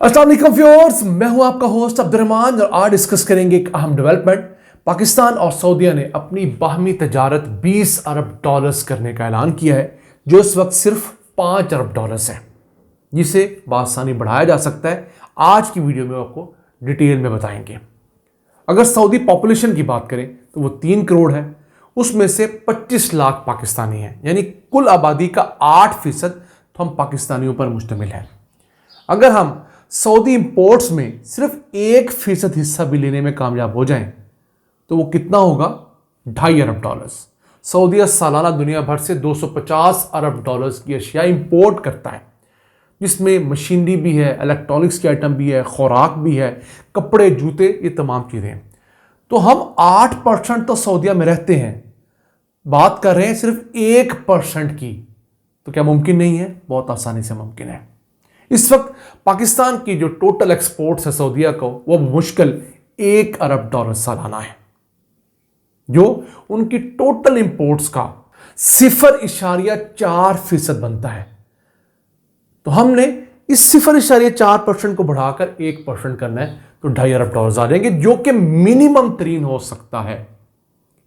अस्सलाम वालेकुम व्यूअर्स, मैं हूं आपका होस्ट अब्दुर्रहमान और आज डिस्कस करेंगे एक अहम डेवलपमेंट। पाकिस्तान और सऊदीया ने अपनी बाहमी तजारत 20 अरब डॉलर्स करने का ऐलान किया है, जो इस वक्त सिर्फ 5 अरब डॉलर्स है, जिसे बासानी बढ़ाया जा सकता है। आज की वीडियो में आपको डिटेल में बताएंगे। अगर सऊदी पॉपुलेशन की बात करें तो वो 3 करोड़ है, उसमें से 25 लाख पाकिस्तानी हैं, यानी कुल आबादी का 8% तो हम पाकिस्तानियों पर मुश्तमिल है। अगर हम सऊदी इंपोर्ट्स में सिर्फ 1% हिस्सा भी लेने में कामयाब हो जाएं तो वो कितना होगा? 2.5 अरब डॉलर्स। सऊदीया सालाना दुनिया भर से 250 अरब डॉलर्स की अशिया इंपोर्ट करता है, जिसमें मशीनरी भी है, इलेक्ट्रॉनिक्स के आइटम भी है, खुराक भी है, कपड़े, जूते, ये तमाम चीज़ें हैं। तो हम 8% तो सऊदीया में रहते हैं, बात कर रहे हैं सिर्फ 1% की। तो क्या मुमकिन नहीं है? बहुत आसानी से मुमकिन है। इस वक्त पाकिस्तान की जो टोटल एक्सपोर्ट्स है सऊदीया को, वो मुश्किल 1 अरब डॉलर सालाना है, जो उनकी टोटल इंपोर्ट्स का 0.4% बनता है। तो हमने इस 0.4% को बढ़ाकर 1% करना है, तो 2.5 अरब डॉलर आ जाएंगे, जो कि मिनिमम तरीन हो सकता है।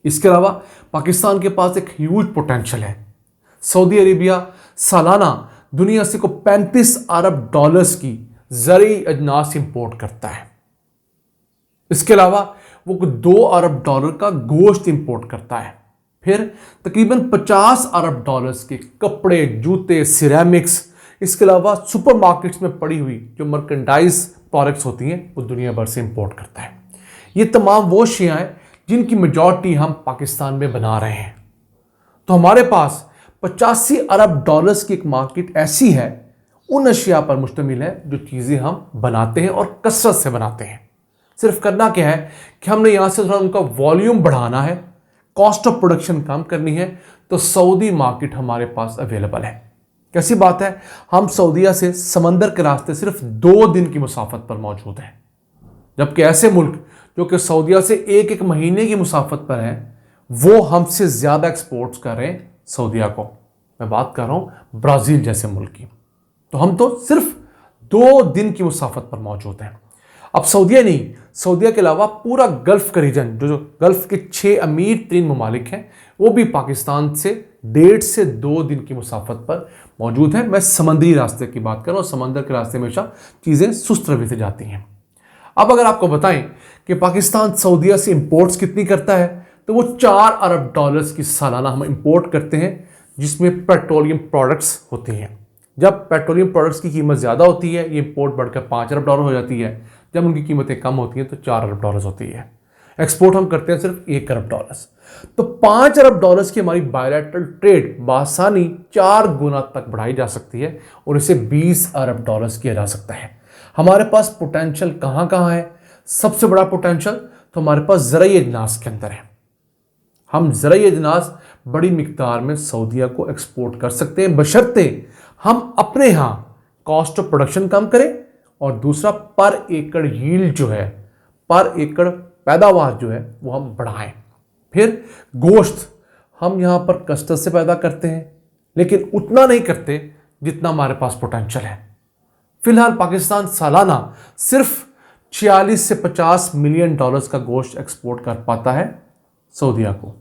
इसके अलावा पाकिस्तान के पास एक ह्यूज पोटेंशियल है। सऊदी अरेबिया सालाना दुनिया से को 35 अरब डॉलर्स की ज़रूरी अजनास इंपोर्ट करता है। इसके अलावा वो 2 अरब डॉलर का गोश्त इंपोर्ट करता है। फिर तकरीबन 50 अरब डॉलर्स के कपड़े, जूते, सिरेमिक्स, इसके अलावा सुपरमार्केट्स में पड़ी हुई जो मर्केंडाइज प्रोडक्ट्स होती हैं, वो दुनिया भर से इंपोर्ट करता है। ये तमाम वो अशिया हैं जिनकी मेजॉरिटी हम पाकिस्तान में बना रहे हैं। तो हमारे पास 85 अरब डॉलर्स की एक मार्केट ऐसी है, उन अशिया पर मुश्तमिल है जो चीज़ें हम बनाते हैं और कसरत से बनाते हैं। सिर्फ करना क्या है कि हमने यहाँ से थोड़ा उनका वॉल्यूम बढ़ाना है, कॉस्ट ऑफ प्रोडक्शन कम करनी है, तो सऊदी मार्केट हमारे पास अवेलेबल है। कैसी बात है, हम सऊदीया से समंदर के रास्ते सिर्फ 2 दिन की मुसाफत पर मौजूद हैं, जबकि ऐसे मुल्क जो कि सऊदीया से एक महीने की मुसाफत पर हैं, वो हमसे ज़्यादा एक्सपोर्ट्स कर रहे हैं सऊदीया को। मैं बात कर रहा हूं ब्राज़ील जैसे मुल्क की। तो हम तो सिर्फ 2 दिन की मुसाफत पर मौजूद हैं। अब सऊदीया नहीं, सऊदीया के अलावा पूरा गल्फ का रीजन, जो गल्फ के 6 अमीर तरीन ममालिक हैं, वो भी पाकिस्तान से 1.5 से 2 दिन की मुसाफत पर मौजूद है। मैं समंदरी रास्ते की बात कर रहा हूँ। समंदर के रास्ते हमेशा चीज़ें सुस्त रवि से जाती हैं। अब अगर आपको बताएं कि पाकिस्तान सऊदीया से इंपोर्ट्स कितनी करता है, तो वो 4 अरब डॉलर्स की सालाना हम इंपोर्ट करते हैं, जिसमें पेट्रोलियम प्रोडक्ट्स होती हैं। जब पेट्रोलियम प्रोडक्ट्स की कीमत ज़्यादा होती है, ये इंपोर्ट बढ़कर 5 अरब डॉलर हो जाती है। जब उनकी कीमतें कम होती हैं तो 4 अरब डॉलर्स होती है। एक्सपोर्ट हम करते हैं सिर्फ 1 अरब डॉलर्स। तो 5 अरब डॉलर्स की हमारी बायलैटरल ट्रेड बासानी 4 गुना तक बढ़ाई जा सकती है और इसे 20 अरब डॉलर्स किया जा सकता है। हमारे पास पोटेंशियल कहाँ कहाँ है? सबसे बड़ा पोटेंशियल तो हमारे पास ज़राई अजनास के अंदर है। हम ज़राई अजनास बड़ी मिकदार में सऊदीया को एक्सपोर्ट कर सकते हैं, बशर्ते हम अपने यहाँ कॉस्ट ऑफ प्रोडक्शन कम करें और दूसरा पर एकड़ यील्ड जो है, पर एकड़ पैदावार जो है, वो हम बढ़ाएं। फिर गोश्त हम यहाँ पर कसरत से पैदा करते हैं, लेकिन उतना नहीं करते जितना हमारे पास पोटेंशियल है। फिलहाल पाकिस्तान सालाना सिर्फ 46 से 50 मिलियन डॉलर्स का गोश्त एक्सपोर्ट कर पाता है सऊदीया को।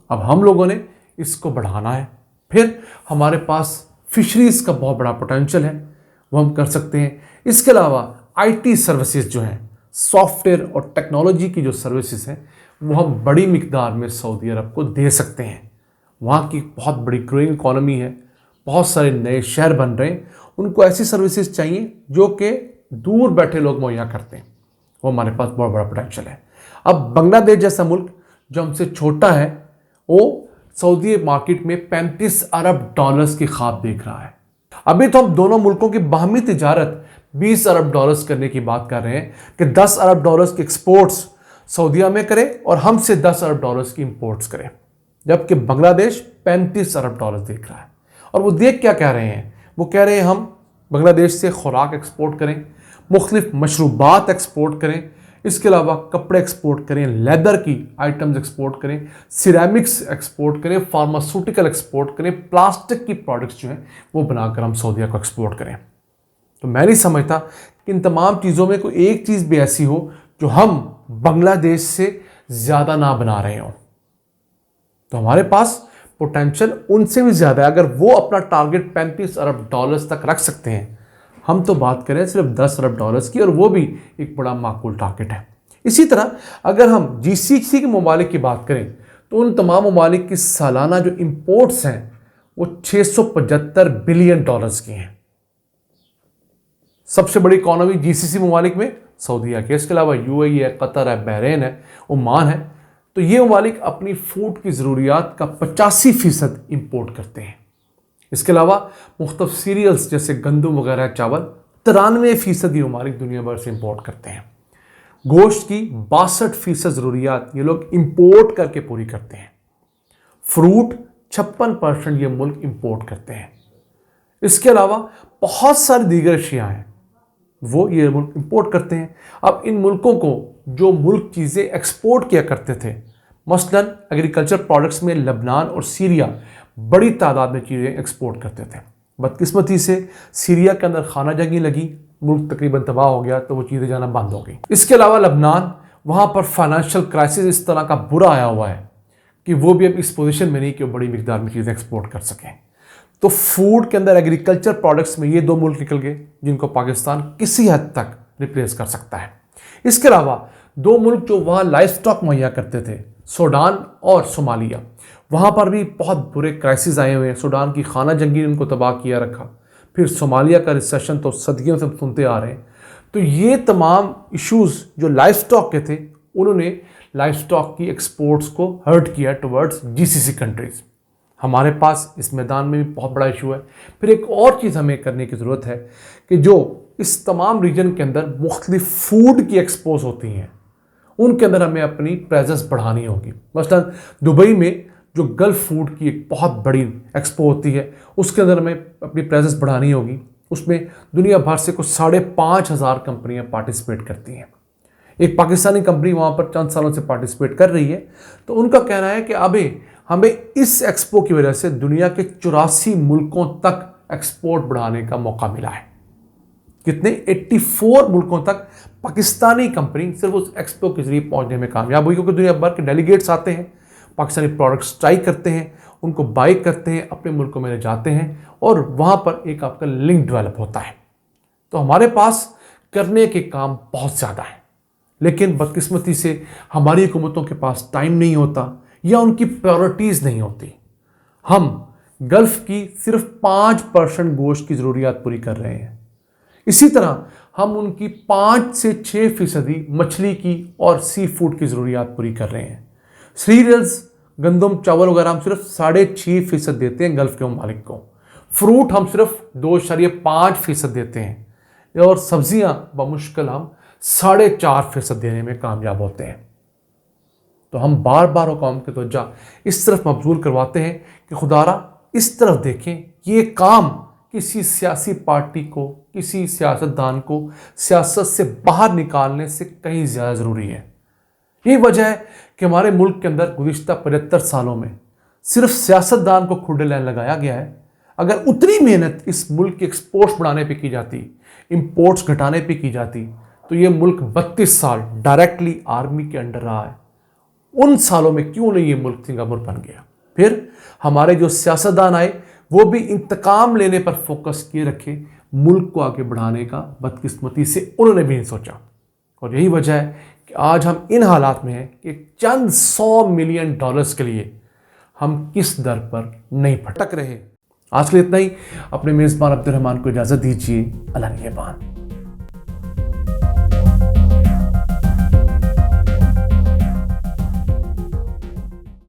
अब हम लोगों ने इसको बढ़ाना है। फिर हमारे पास फिशरीज का बहुत बड़ा पोटेंशियल है, वो हम कर सकते हैं। इसके अलावा आईटी सर्विसेज जो हैं, सॉफ्टवेयर और टेक्नोलॉजी की जो सर्विसेज हैं, वो हम बड़ी मिकदार में सऊदी अरब को दे सकते हैं। वहाँ की बहुत बड़ी ग्रोइंग इकॉनमी है, बहुत सारे नए शहर बन रहे हैं, उनको ऐसी सर्विसेज चाहिए जो कि दूर बैठे लोग मुहैया करते हैं। वो हमारे पास बहुत बड़ा पोटेंशियल है। अब बांग्लादेश जैसा मुल्क जो हमसे छोटा है, वो सऊदी मार्केट में 35 अरब डॉलर्स की ख्वाब देख रहा है। अभी तो हम दोनों मुल्कों की बाहमी तिजारत 20 अरब डॉलर्स करने की बात कर रहे हैं कि 10 अरब डॉलर्स के एक्सपोर्ट्स सऊदीया में करें और हमसे 10 अरब डॉलर्स की इंपोर्ट्स करें, जबकि बांग्लादेश 35 अरब डॉलर्स देख रहा है। और वो देख क्या कह रहे हैं? वो कह रहे हैं हम बांग्लादेश से खुराक एक्सपोर्ट करें, मुख्तलिफ मशरूबात एक्सपोर्ट करें, इसके अलावा कपड़े एक्सपोर्ट करें, लेदर की आइटम्स एक्सपोर्ट करें, सिरेमिक्स एक्सपोर्ट करें, फार्मास्यूटिकल एक्सपोर्ट करें, प्लास्टिक की प्रोडक्ट्स जो हैं वो बनाकर हम सऊदीया को एक्सपोर्ट करें। तो मैं नहीं समझता कि इन तमाम चीज़ों में कोई एक चीज़ भी ऐसी हो जो हम बांग्लादेश से ज़्यादा ना बना रहे हों। तो हमारे पास पोटेंशियल उनसे भी ज़्यादा है। अगर वो अपना टारगेट 35 अरब डॉलर्स तक रख सकते हैं, हम तो बात करें सिर्फ 10 अरब डॉलर्स की, और वो भी एक बड़ा माकूल टारगेट है। इसी तरह अगर हम GCC के ममालिक की बात करें तो उन तमाम ममालिक की सालाना जो इंपोर्ट्स हैं वो 675 बिलियन डॉलर्स की हैं। सबसे बड़ी इकॉनमी GCC ममालिक में सऊदीया के, इसके अलावा UAE है, कतर है, बहरीन है, ओमान है। तो ये ममालिक अपनी फूड की ज़रूरियात का 85% इम्पोर्ट करते हैं। इसके अलावा मुख्तलिफ सीरियल्स जैसे गंदम वगैरह, चावल 93% ये ममालिक दुनिया भर से इम्पोर्ट करते हैं। गोश्त की 62% ज़रूरियात ये लोग इम्पोर्ट करके पूरी करते हैं। फ्रूट 56% ये मुल्क इम्पोर्ट करते हैं। इसके अलावा बहुत सारी दीगर अशिया हैं वो ये मुल्क इंपोर्ट करते हैं। अब इन मुल्कों को जो मुल्क चीज़ें एक्सपोर्ट किया करते थे, मसलन एग्रीकल्चर प्रोडक्ट्स में लबनान और सीरिया बड़ी तादाद में चीज़ें एक्सपोर्ट करते थे। बदकिस्मती से सीरिया के अंदर खाना जंगी लगी, मुल्क तकरीबन तबाह हो गया, तो वो चीज़ें जाना बंद हो गई। इसके अलावा लबनान, वहाँ पर फाइनेंशियल क्राइसिस इस तरह का बुरा आया हुआ है कि वो भी अब इस पोजीशन में नहीं कि वो बड़ी मिकदार में चीज़ें एक्सपोर्ट कर सकें। तो फूड के अंदर एग्रीकल्चर प्रोडक्ट्स में ये दो मुल्क निकल गए जिनको पाकिस्तान किसी हद तक रिप्लेस कर सकता है। इसके अलावा दो मुल्क जो वहाँ लाइफ स्टॉक मुहैया करते थे, सूडान और सोमालिया, वहाँ पर भी बहुत बुरे क्राइसिस आए हुए हैं। सूडान की खाना जंगी ने उनको तबाह किया रखा, फिर सोमालिया का रिसेशन तो सदियों से सुनते आ रहे हैं। तो ये तमाम इश्यूज़ जो लाइफ स्टॉक के थे, उन्होंने लाइफ स्टॉक की एक्सपोर्ट्स को हर्ट किया टुवर्ड्स GCC कंट्रीज़। हमारे पास इस मैदान में भी बहुत बड़ा इशू है। फिर एक और चीज़ हमें करने की ज़रूरत है कि जो इस तमाम रीजन के अंदर मुख्तलिफ फूड की एक्सपोज होती हैं, उनके अंदर हमें अपनी प्रेजेंस बढ़ानी होगी। मसलन दुबई में जो गल्फ फूड की एक बहुत बड़ी एक्सपो होती है, उसके अंदर हमें अपनी प्रेजेंस बढ़ानी होगी। उसमें दुनिया भर से कुछ 5,500 कंपनियाँ पार्टिसिपेट करती हैं। एक पाकिस्तानी कंपनी वहाँ पर चंद सालों से पार्टिसिपेट कर रही है। तो उनका कहना है कि अभी हमें इस एक्सपो की वजह से दुनिया के 84 मुल्कों तक एक्सपोर्ट बढ़ाने का मौका मिला है। कितने? 84 मुल्कों तक पाकिस्तानी कंपनी सिर्फ उस एक्सपो के जरिए पहुंचने में कामयाब हुई, क्योंकि दुनिया भर के डेलीगेट्स आते हैं, पाकिस्तानी प्रोडक्ट्स ट्राई करते हैं, उनको बाई करते हैं, अपने मुल्कों में ले जाते हैं, और वहाँ पर एक आपका लिंक डेवलप होता है। तो हमारे पास करने के काम बहुत ज़्यादा है, लेकिन बदकिस्मती से हमारी हुकूमतों के पास टाइम नहीं होता या उनकी प्रायोरिटीज़ नहीं होती। हम गल्फ़ की सिर्फ 5% गोश्त की ज़रूरियात पूरी कर रहे हैं। इसी तरह हम उनकी 5 से 6% मछली की और सी फूड की ज़रूरियात पूरी कर रहे हैं। सीरियल्स, गंदम, चावल वगैरह हम सिर्फ 6.5% देते हैं गल्फ़ के ममालिक को। फ्रूट हम सिर्फ 2.5% देते हैं, और सब्जियां बमुश्किल हम 4.5% देने में कामयाब होते हैं। तो हम बार बार हुकाम की तवज्जो इस तरफ मबजूल करवाते हैं कि खुदारा इस तरफ देखें, ये काम किसी सियासी पार्टी को, किसी सियासतदान को सियासत से बाहर निकालने से कहीं ज़्यादा ज़रूरी है। यही वजह है कि हमारे मुल्क के अंदर गुज़िश्ता 75 सालों में सिर्फ सियासतदान को खुडे लाइन लगाया गया है। अगर उतनी मेहनत इस मुल्क के एक्सपोर्ट्स बढ़ाने पे की जाती, इंपोर्ट्स घटाने पे की जाती, तो ये मुल्क 32 साल डायरेक्टली आर्मी के अंडर रहा है। उन सालों में क्यों नहीं ये मुल्क सिंगापुर बन गया? फिर हमारे जो सियासतदान आए वो भी इंतकाम लेने पर फोकस किए रखे, मुल्क को आगे बढ़ाने का बदकिस्मती से उन्होंने भी नहीं सोचा। और यही वजह है कि आज हम इन हालात में हैं कि चंद $100 मिलियन के लिए हम किस दर पर नहीं भटक रहे। आज के लिए इतना ही। अपने मेज़बान अब्दुल रहमान को इजाज़त दीजिए। अल्लाह निगहबान।